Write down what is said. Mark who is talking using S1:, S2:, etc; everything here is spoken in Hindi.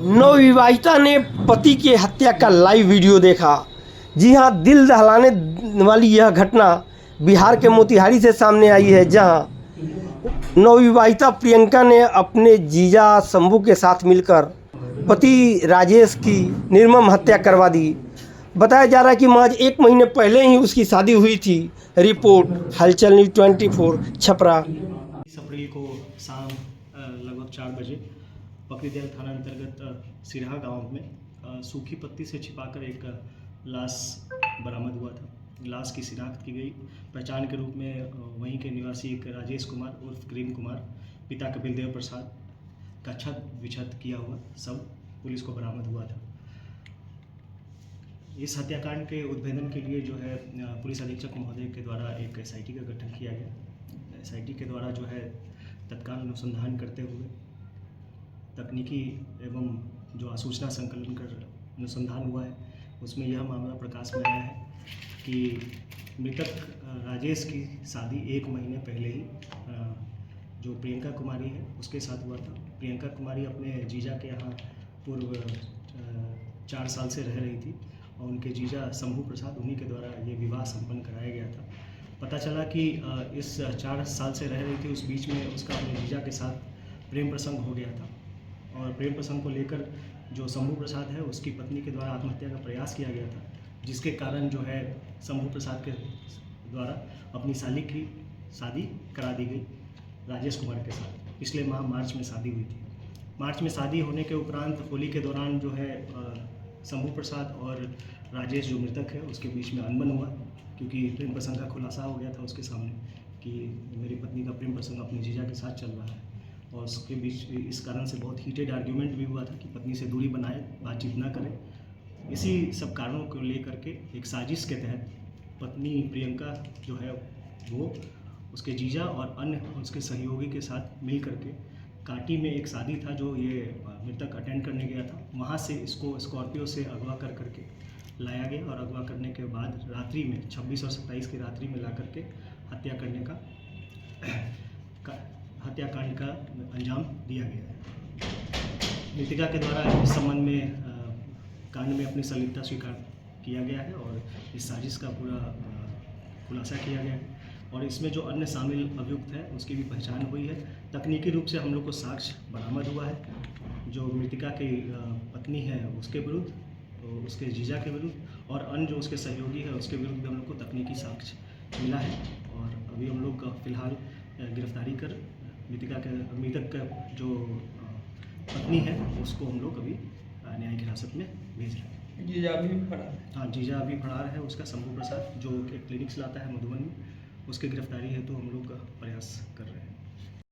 S1: नवविवाहिता ने पति की हत्या का लाइव वीडियो देखा। जी हां, दिल दहलाने वाली यह घटना बिहार के मोतिहारी से सामने आई है, जहां नवविवाहिता प्रियंका ने अपने जीजा शंभू के साथ मिलकर पति राजेश की निर्मम हत्या करवा दी। बताया जा रहा है कि महज 1 महीने पहले ही उसकी शादी हुई थी। रिपोर्ट हलचल न्यूज़ 24 छपरा।
S2: 20 अप्रैल को शाम लगभग 4 बजे पकड़ीदीयाल थाना अंतर्गत सिरहा गांव में सूखी पत्ती से छिपाकर एक लाश बरामद हुआ था। लाश की शिनाख्त की गई। पहचान के रूप में वहीं के निवासी एक राजेश कुमार उर्फ क्रीम कुमार, पिता कपिल देव प्रसाद का छत विछत किया हुआ सब पुलिस को बरामद हुआ था। इस हत्याकांड के उद्भेदन के लिए जो है पुलिस अधीक्षक महोदय के द्वारा एक एसआईटी का गठन किया गया। एसआईटी के द्वारा जो है तत्काल अनुसंधान करते हुए तकनीकी एवं जो आसूचना संकलन कर अनुसंधान हुआ है, उसमें यह मामला प्रकाश में आया है कि मृतक राजेश की शादी 1 महीने पहले ही जो प्रियंका कुमारी है उसके साथ हुआ था। प्रियंका कुमारी अपने जीजा के यहाँ पूर्व 4 साल से रह रही थी और उनके जीजा शंभू प्रसाद उन्हीं के द्वारा ये विवाह संपन्न कराया गया था। पता चला कि इस 4 साल से रह रही थी, उस बीच में उसका अपने जीजा के साथ प्रेम प्रसंग हो गया था और प्रेम प्रसंग को लेकर जो शंभू प्रसाद है उसकी पत्नी के द्वारा आत्महत्या का प्रयास किया गया था, जिसके कारण जो है शंभू प्रसाद के द्वारा अपनी साली की शादी करा दी गई राजेश कुमार के साथ। पिछले माह मार्च में शादी हुई थी। मार्च में शादी होने के उपरांत होली के दौरान जो है शंभू प्रसाद और राजेश जो मृतक है उसके बीच में अनबन हुआ, क्योंकि प्रेम प्रसंग का खुलासा हो गया था उसके सामने कि मेरी पत्नी का प्रेम प्रसंग अपने जीजा के साथ चल रहा है। और उसके बीच इस कारण से बहुत हीटेड आर्ग्यूमेंट भी हुआ था कि पत्नी से दूरी बनाए, बातचीत ना करें। इसी सब कारणों को लेकर के एक साजिश के तहत पत्नी प्रियंका जो है वो उसके जीजा और अन्य उसके सहयोगी के साथ मिल करके काटी में एक शादी था जो ये मृतक अटेंड करने गया था, वहाँ से इसको स्कॉर्पियो से अगवा कर करके लाया गया और अगवा करने के बाद रात्रि में 26 और 27 की रात्रि में ला करके हत्याकांड का अंजाम दिया गया है। मृतिका के द्वारा इस संबंध में कांड में अपनी संलिप्तता स्वीकार किया गया है और इस साजिश का पूरा खुलासा किया गया है और इसमें जो अन्य शामिल अभियुक्त है उसकी भी पहचान हुई है। तकनीकी रूप से हम लोग को साक्ष्य बरामद हुआ है। जो मृतिका की पत्नी है उसके विरुद्ध, तो उसके जीजा के विरुद्ध और अन्य जो उसके सहयोगी है उसके विरुद्ध भी हम लोग को तकनीकी साक्ष्य मिला है और अभी हम लोग फिलहाल गिरफ्तारी कर मृतक का जो पत्नी है उसको हम लोग अभी न्यायिक हिरासत में भेज रहे हैं।
S1: जीजा अभी फरार है?
S2: हाँ, जीजा अभी फरार है। उसका शंभू प्रसाद जो एक क्लिनिक चलाता है मधुबन में, उसके गिरफ्तारी हेतु हम लोग प्रयास कर रहे हैं।